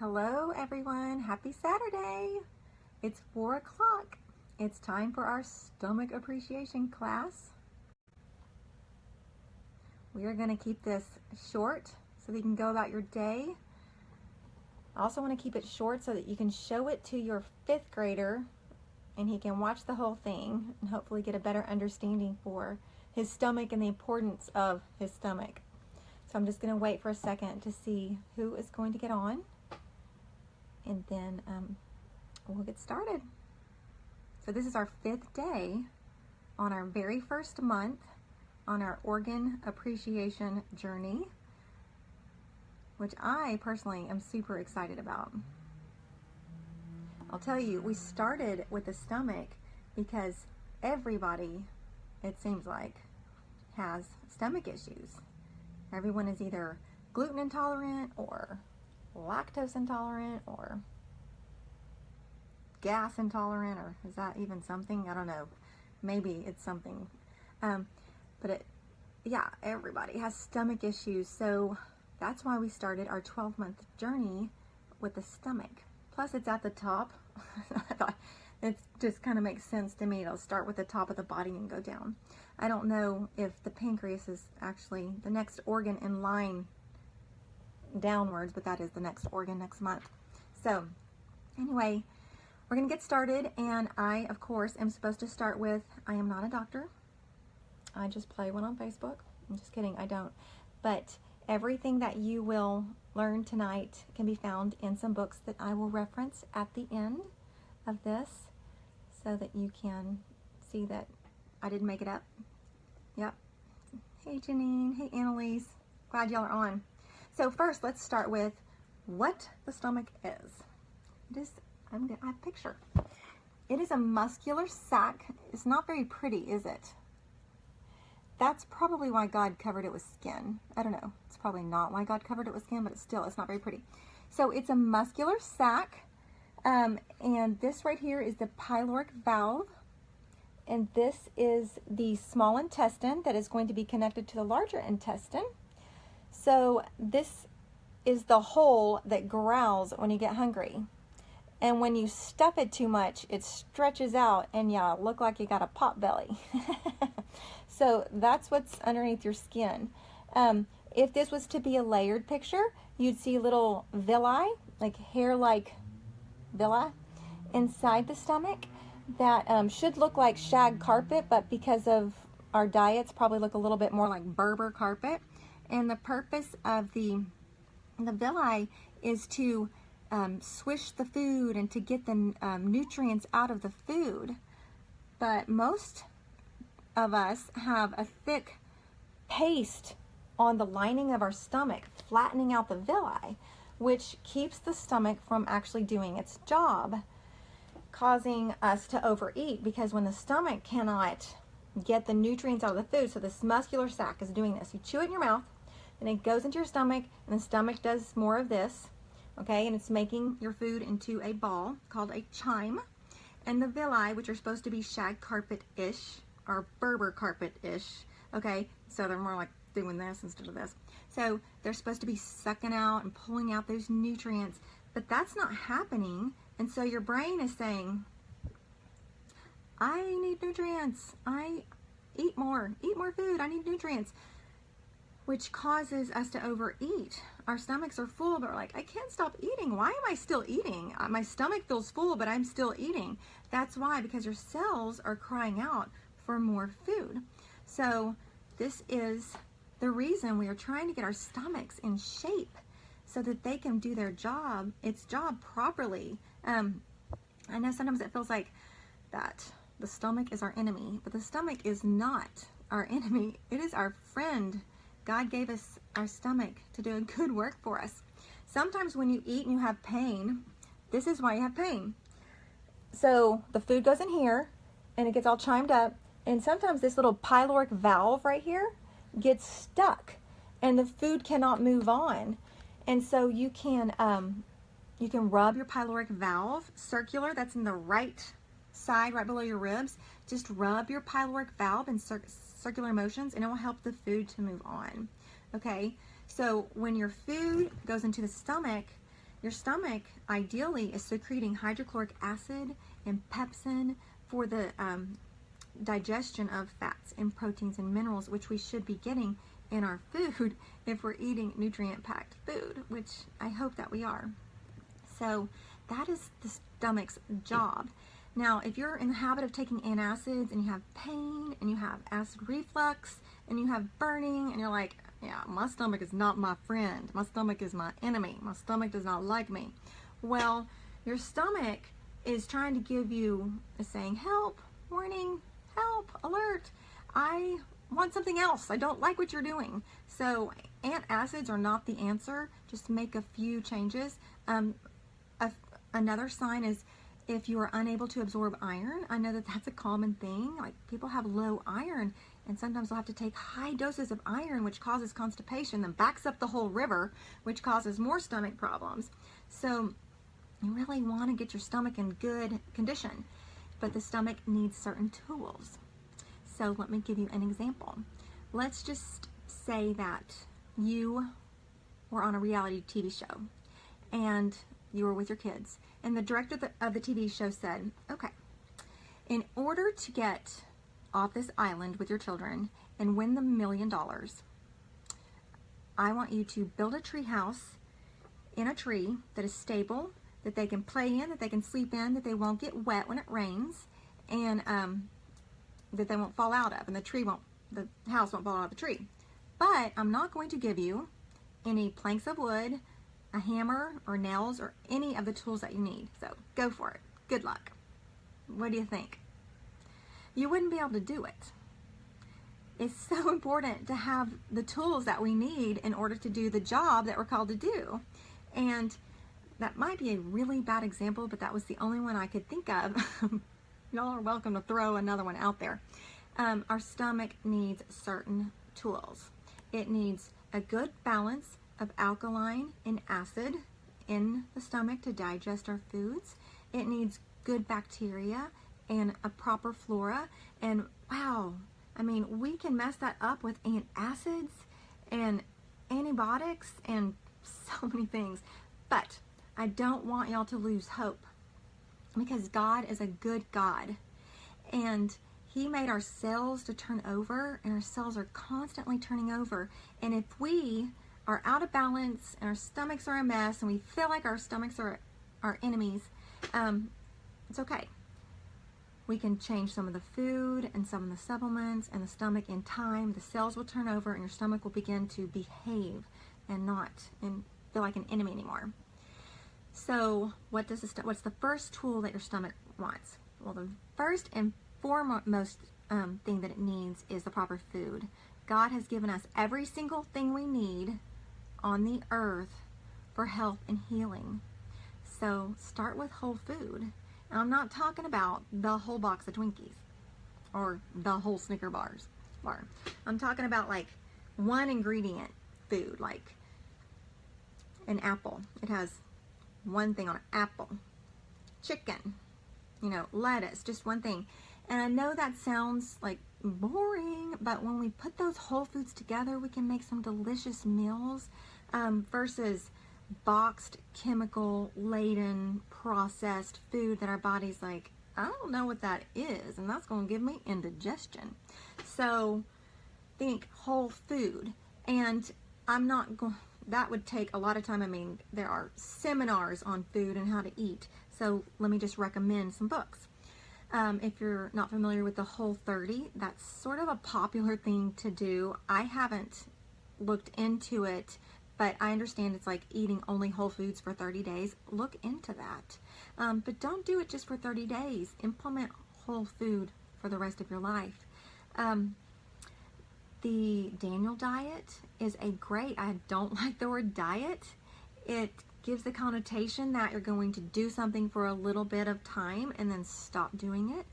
Hello everyone, happy Saturday. It's 4 o'clock. It's time for our stomach appreciation class. We are going to keep this short so that you can go about your day. I also want to keep it short so that you can show it to your 5th grader and he can watch the whole thing and hopefully get a better understanding for his stomach and the importance of his stomach. So I'm just going to wait for a second to see who is going to get on, and then we'll get started. So this is our 5th day on our very first month on our organ appreciation journey, which I personally am super excited about. I'll tell you, we started with the stomach because everybody, it seems like, has stomach issues. Everyone is either gluten intolerant or lactose intolerant or gas intolerant, or is that even something? I don't know. Maybe it's something. Yeah, everybody has stomach issues. So that's why we started our 12-month journey with the stomach. Plus it's at the top. I thought it just kind of makes sense to me. It'll start with the top of the body and go down. I don't know if the pancreas is actually the next organ in line downwards, but that is the next organ next month. So anyway, we're gonna get started, and I, of course, am supposed to start with, I am not a doctor. I just play one on Facebook. I'm just kidding, I don't. But everything that you will learn tonight can be found in some books that I will reference at the end of this so that you can see that I didn't make it up. Yep. Hey Janine, hey Annalise, glad y'all are on. So first, let's start with what the stomach is. It is, I have a picture. It is a muscular sac. It's not very pretty, is it? That's probably why God covered it with skin. I don't know. It's probably not why God covered it with skin, but it's not very pretty. So it's a muscular sac, and this right here is the pyloric valve, and this is the small intestine that is going to be connected to the larger intestine. So this is the hole that growls when you get hungry. And when you stuff it too much, it stretches out and you look like you got a pot belly. So that's what's underneath your skin. If this was to be a layered picture, you'd see little villi, like hair-like villi, inside the stomach that should look like shag carpet, but because of our diets, probably look a little bit more like Berber carpet. And the purpose of the villi is to swish the food and to get the nutrients out of the food. But most of us have a thick paste on the lining of our stomach, flattening out the villi, which keeps the stomach from actually doing its job, causing us to overeat, because when the stomach cannot get the nutrients out of the food, so this muscular sac is doing this. You chew it in your mouth, and it goes into your stomach, and the stomach does more of this, okay, and it's making your food into a ball called a chyme. And the villi, which are supposed to be shag carpet-ish, or Berber carpet-ish, okay, so they're more like doing this instead of this. So they're supposed to be sucking out and pulling out those nutrients, but that's not happening. And so your brain is saying, I need nutrients, I eat more food, I need nutrients, which causes us to overeat. Our stomachs are full, but we're like, I can't stop eating. Why am I still eating? My stomach feels full, but I'm still eating. That's why, because your cells are crying out for more food. So this is the reason we are trying to get our stomachs in shape so that they can do its job properly. I know sometimes it feels like that the stomach is our enemy, but the stomach is not our enemy. It is our friend. God gave us our stomach to do a good work for us. Sometimes when you eat and you have pain, this is why you have pain. So the food goes in here and it gets all chimed up, and sometimes this little pyloric valve right here gets stuck and the food cannot move on. And so you can rub your pyloric valve, circular, that's in the right side, right below your ribs. Just rub your pyloric valve in circular motions, and it will help the food to move on. Okay, so when your food goes into the stomach, Your stomach ideally is secreting hydrochloric acid and pepsin for the digestion of fats and proteins and minerals, which we should be getting in our food if we're eating nutrient-packed food, which I hope that we are. So that is the stomach's job. Now, if you're in the habit of taking antacids and you have pain and you have acid reflux and you have burning and you're like, yeah, my stomach is not my friend. My stomach is my enemy. My stomach does not like me. Well, your stomach is trying to give you a saying, help, warning, help, alert. I want something else. I don't like what you're doing. So antacids are not the answer. Just make a few changes. Another sign is if you are unable to absorb iron. I know that that's a common thing. Like, people have low iron, and sometimes they'll have to take high doses of iron, which causes constipation, then backs up the whole river, which causes more stomach problems. So you really want to get your stomach in good condition, but the stomach needs certain tools. So let me give you an example. Let's just say that you were on a reality TV show and you were with your kids, and the director of the TV show said, okay, in order to get off this island with your children and win the $1 million, I want you to build a tree house in a tree that is stable, that they can play in, that they can sleep in, that they won't get wet when it rains, and that they won't fall out of, and the house won't fall out of the tree. But I'm not going to give you any planks of wood, a hammer or nails, or any of the tools that you need. So go for it. Good luck. What do you think? You wouldn't be able to do it. It's so important to have the tools that we need in order to do the job that we're called to do. And that might be a really bad example, but that was the only one I could think of. Y'all are welcome to throw another one out there. Our stomach needs certain tools. It needs a good balance of alkaline and acid in the stomach to digest our foods. It needs good bacteria and a proper flora. And wow, I mean, we can mess that up with antacids and antibiotics and so many things. But I don't want y'all to lose hope, because God is a good God, and He made our cells to turn over, and our cells are constantly turning over. And if we are out of balance and our stomachs are a mess and we feel like our stomachs are our enemies, it's okay. We can change some of the food and some of the supplements, and the stomach, in time, the cells will turn over and your stomach will begin to behave and not feel like an enemy anymore. So what's the first tool that your stomach wants? Well, the first and foremost thing that it needs is the proper food. God has given us every single thing we need on the earth for health and healing. So start with whole food. And I'm not talking about the whole box of Twinkies or the whole Snicker bar. I'm talking about like one ingredient food, like an apple. It has one thing on an apple. Chicken, lettuce, just one thing. And I know that sounds like boring, but when we put those whole foods together, we can make some delicious meals versus boxed, chemical-laden, processed food that our body's like, I don't know what that is, and that's going to give me indigestion. So think whole food. And I'm not going, that would take a lot of time. I mean, there are seminars on food and how to eat. So let me just recommend some books. If you're not familiar with the Whole30, that's sort of a popular thing to do. I haven't looked into it, but I understand it's like eating only whole foods for 30 days. Look into that. But don't do it just for 30 days. Implement whole food for the rest of your life. The Daniel diet is I don't like the word diet. It gives the connotation that you're going to do something for a little bit of time and then stop doing it.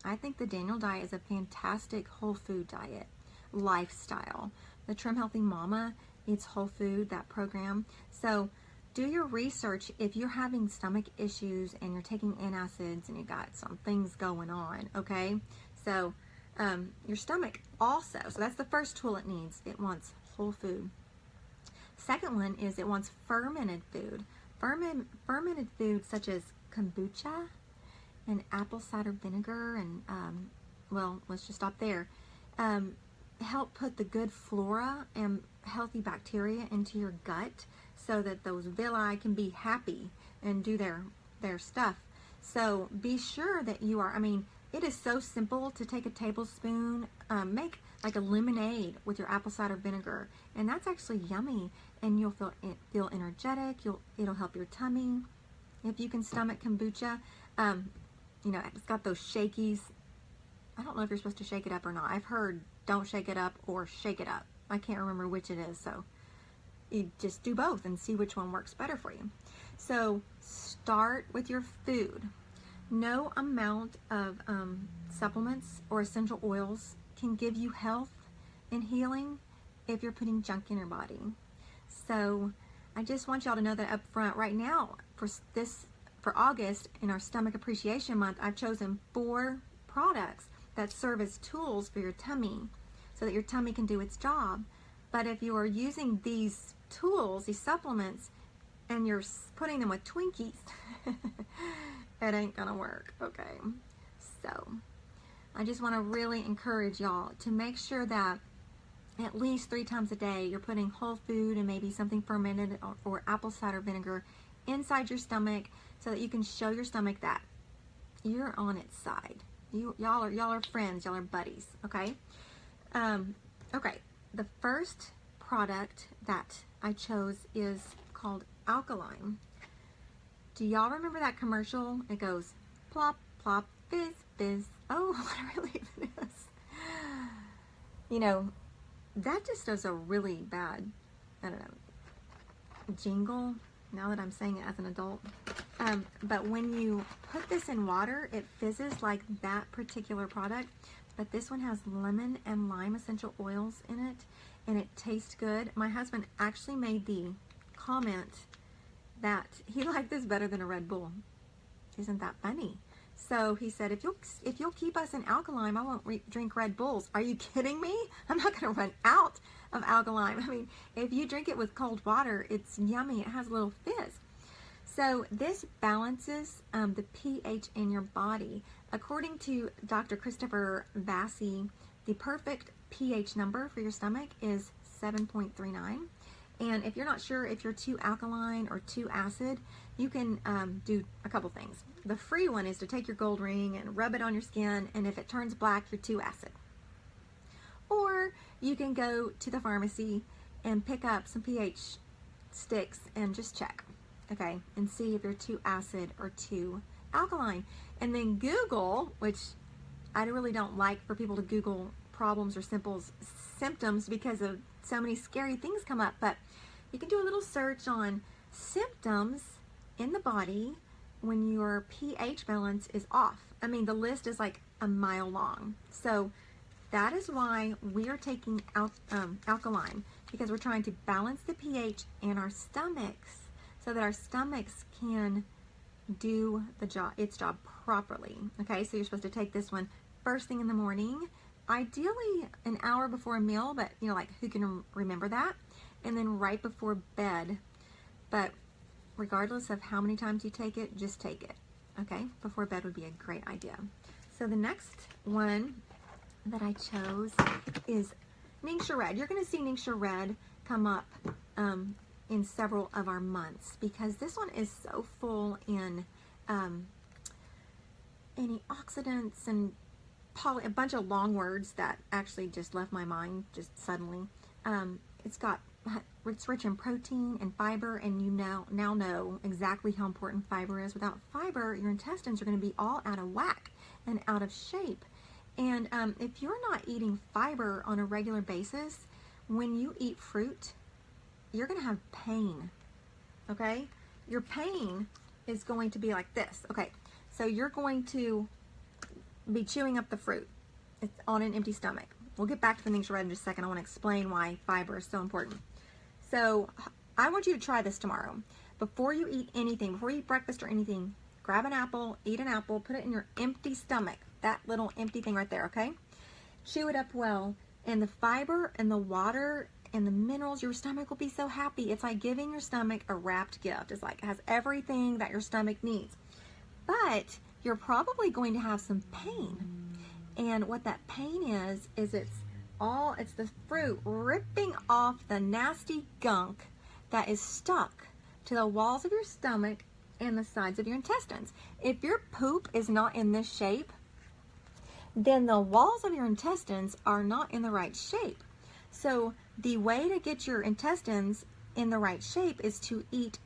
I think the Daniel diet is a fantastic whole food diet lifestyle. The Trim Healthy Mama eats whole food, that program. So do your research if you're having stomach issues and you're taking antacids and you got some things going on, okay? So your stomach also, so that's the first tool it needs. It wants whole food. Second one is it wants fermented food. fermented foods such as kombucha and apple cider vinegar and, well, let's just stop there, help put the good flora and healthy bacteria into your gut so that those villi can be happy and do their stuff. So be sure that you are, I mean, it is so simple to take a tablespoon, make like a lemonade with your apple cider vinegar, and that's actually yummy, and you'll feel energetic. It'll help your tummy. If you can stomach kombucha, you know, it's got those shakies. I don't know if you're supposed to shake it up or not. I've heard don't shake it up or shake it up. I can't remember which it is, so you just do both and see which one works better for you. So start with your food. No amount of supplements or essential oils can give you health and healing if you're putting junk in your body. So I just want y'all to know that up front right now for August in our Stomach Appreciation Month, I've chosen 4 products that serve as tools for your tummy so that your tummy can do its job. But if you are using these tools, these supplements, and you're putting them with Twinkies, it ain't gonna work, okay? So I just want to really encourage y'all to make sure that at least 3 times a day you're putting whole food and maybe something fermented or apple cider vinegar inside your stomach so that you can show your stomach that you're on its side. Y'all are friends, y'all are buddies, okay? Okay, the first product that I chose is called Alkaline. Do y'all remember that commercial? It goes plop, plop, fizz, fizz. Oh, what a relief it is. You know, that just does a really bad, I don't know, jingle, now that I'm saying it as an adult. But when you put this in water, it fizzes like that particular product. But this one has lemon and lime essential oils in it, and it tastes good. My husband actually made the comment that he liked this better than a Red Bull. Isn't that funny? So he said, if you'll keep us in Alkaline, I won't drink Red Bulls. Are you kidding me? I'm not going to run out of Alkaline. I mean, if you drink it with cold water, it's yummy. It has a little fizz. So this balances the pH in your body. According to Dr. Christopher Vassy, the perfect pH number for your stomach is 7.39. And if you're not sure if you're too alkaline or too acid, you can do a couple things. The free one is to take your gold ring and rub it on your skin, and if it turns black, you're too acid. Or you can go to the pharmacy and pick up some pH sticks and just check, okay, and see if you're too acid or too alkaline. And then Google, which I really don't like for people to Google problems or symptoms because of so many scary things come up, but you can do a little search on symptoms in the body when your pH balance is off. I mean, the list is like a mile long. So that is why we are taking Alkaline, because we're trying to balance the pH in our stomachs so that our stomachs can do its job properly. Okay, so you're supposed to take this one first thing in the morning, ideally an hour before a meal, but you know, like, who can remember that? And then right before bed. But regardless of how many times you take it, just take it. Okay, before bed would be a great idea. So the next one that I chose is Ningxia Red. You're going to see Ningxia Red come up in several of our months because this one is so full in antioxidants and a bunch of long words that actually just left my mind just suddenly. It's rich in protein and fiber, and you now know exactly how important fiber is. Without fiber, your intestines are going to be all out of whack and out of shape. And if you're not eating fiber on a regular basis, when you eat fruit, you're going to have pain, okay? Your pain is going to be like this, okay? So you're going to be chewing up the fruit. It's on an empty stomach. We'll get back to the Ningxia Red in just a second. I want to explain why fiber is so important. So I want you to try this tomorrow. Before you eat anything, before you eat breakfast or anything, grab an apple, eat an apple, put it in your empty stomach, that little empty thing right there, okay? Chew it up well, and the fiber and the water and the minerals, your stomach will be so happy. It's like giving your stomach a wrapped gift. It's like it has everything that your stomach needs. But you're probably going to have some pain. And what that pain is it's the fruit ripping off the nasty gunk that is stuck to the walls of your stomach and the sides of your intestines. If your poop is not in this shape, then the walls of your intestines are not in the right shape. So the way to get your intestines in the right shape is to eat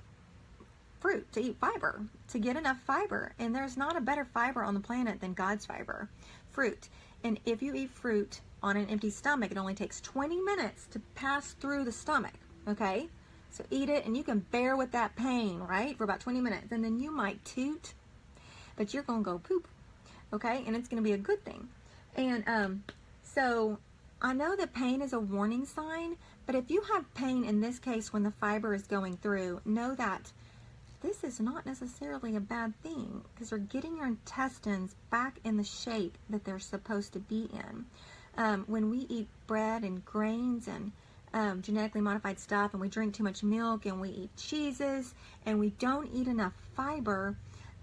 fruit, to eat fiber, to get enough fiber. And there's not a better fiber on the planet than God's fiber, fruit. And if you eat fruit on an empty stomach, it only takes 20 minutes to pass through the stomach, okay? So eat it, and you can bear with that pain, right, for about 20 minutes. And then you might toot, but you're going to go poop, okay? And it's going to be a good thing. And so I know that pain is a warning sign, but if you have pain in this case when the fiber is going through, know that this is not necessarily a bad thing, because you're getting your intestines back in the shape that they're supposed to be in. When we eat bread and grains and genetically modified stuff, and we drink too much milk, and we eat cheeses, and we don't eat enough fiber,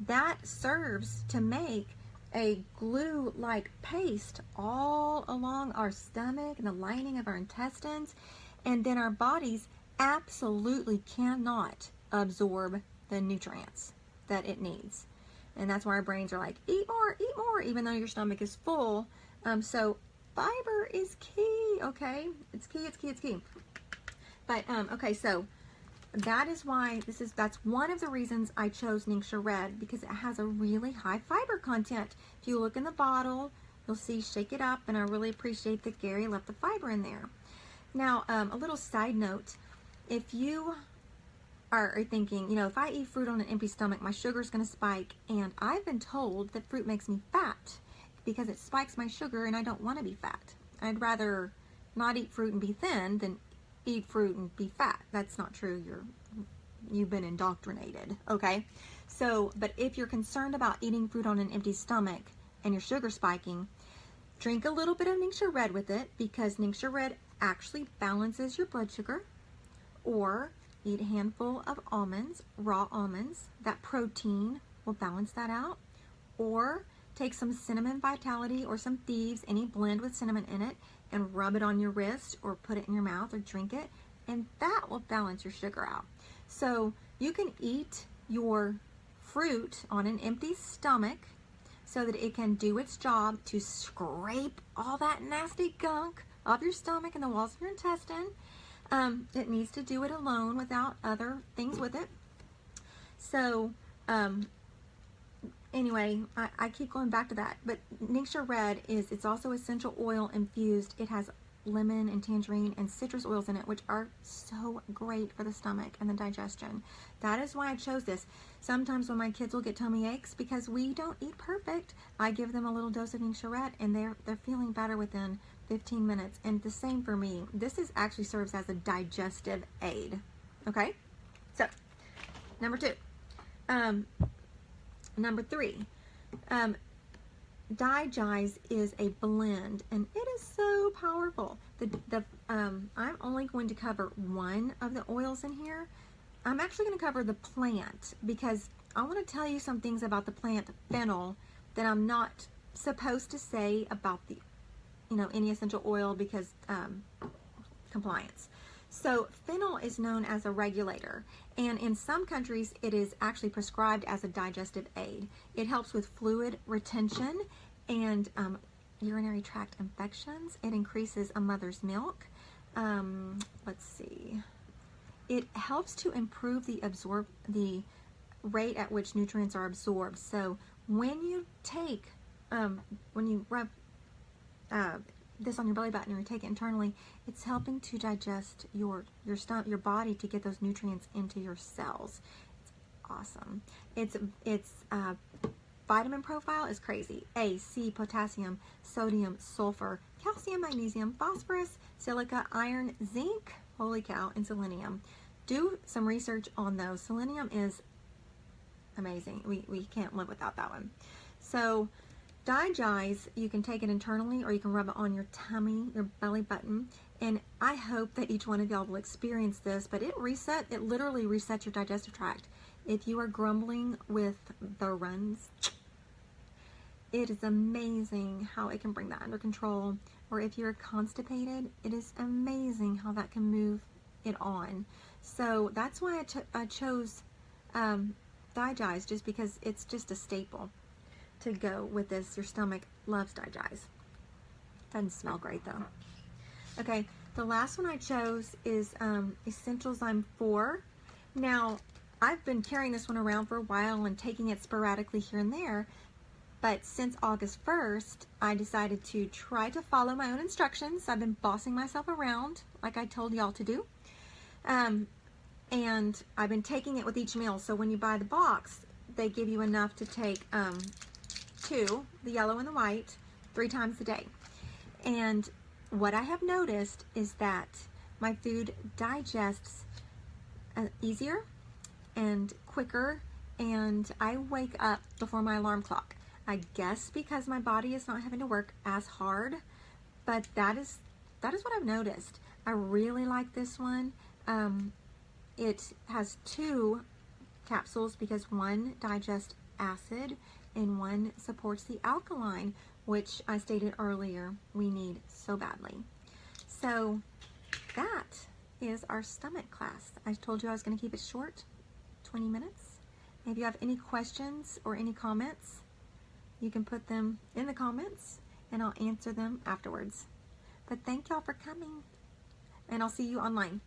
that serves to make a glue-like paste all along our stomach and the lining of our intestines, and then our bodies absolutely cannot absorb the nutrients that it needs. And that's why our brains are like, eat more, even though your stomach is full. So fiber is key, okay? It's key. But, okay, so that is why that's one of the reasons I chose Ningxia Red, because it has a really high fiber content. If you look in the bottle, you'll see Shake It Up, and I really appreciate that Gary left the fiber in there. Now, a little side note, if you are thinking, you know, if I eat fruit on an empty stomach, my sugar's going to spike, and I've been told that fruit makes me fat because it spikes my sugar, and I don't want to be fat. I'd rather not eat fruit and be thin than eat fruit and be fat. That's not true. You've been indoctrinated, okay? So, but if you're concerned about eating fruit on an empty stomach and your sugar spiking, drink a little bit of Ningxia Red with it, because Ningxia Red actually balances your blood sugar. Or eat a handful of almonds, raw almonds. That protein will balance that out. Or take some cinnamon vitality or some thieves, any blend with cinnamon in it, and rub it on your wrist or put it in your mouth or drink it, and that will balance your sugar out. So you can eat your fruit on an empty stomach so that it can do its job to scrape all that nasty gunk off your stomach and the walls of your intestine. It needs to do it alone without other things with it. So anyway, I keep going back to that, but Ningxia Red it's also essential oil infused. It has lemon and tangerine and citrus oils in it, which are so great for the stomach and the digestion. That is why I chose this. Sometimes when my kids will get tummy aches because we don't eat perfect, I give them a little dose of Ningxia Red, and they're feeling better within 15 minutes. And the same for me. This actually serves as a digestive aid. Okay, so number 2. Number 3, Digest is a blend, and it is so powerful. I'm only going to cover one of the oils in here. I'm actually going to cover the plant, because I want to tell you some things about the plant fennel that I'm not supposed to say about the, any essential oil, because compliance. So fennel is known as a regulator, and in some countries it is actually prescribed as a digestive aid. It helps with fluid retention and urinary tract infections. It increases a mother's milk. Let's see. It helps to improve the rate at which nutrients are absorbed. So when you take, when you rub this on your belly button or you take it internally, it's helping to digest your stomach, your body, to get those nutrients into your cells. It's awesome. Its vitamin profile is crazy. A, C, potassium, sodium, sulfur, calcium, magnesium, phosphorus, silica, iron, zinc, holy cow, and selenium. Do some research on those. Selenium is amazing. We can't live without that one. So Digest, you can take it internally, or you can rub it on your tummy, your belly button, And I hope that each one of y'all will experience this, but it literally resets your digestive tract. If you are grumbling with the runs, it is amazing how it can bring that under control. Or if you're constipated, it is amazing how that can move it on. So that's why I chose Digest, just because it's just a staple to go with this. Your stomach loves Digest. Doesn't smell great though. Okay, the last one I chose is Essential Zyme 4. Now, I've been carrying this one around for a while and taking it sporadically here and there, but since August 1st, I decided to try to follow my own instructions. I've been bossing myself around like I told y'all to do. And I've been taking it with each meal. So when you buy the box, they give you enough to take 2, the yellow and the white, 3 times a day. And what I have noticed is that my food digests easier and quicker, and I wake up before my alarm clock. I guess because my body is not having to work as hard, but that is what I've noticed. I really like this one. It has 2 capsules because one digests acid and one supports the alkaline, which I stated earlier we need so badly. So that is our stomach class. I told you I was going to keep it short, 20 minutes. If you have any questions or any comments, you can put them in the comments and I'll answer them afterwards. But thank y'all for coming, and I'll see you online.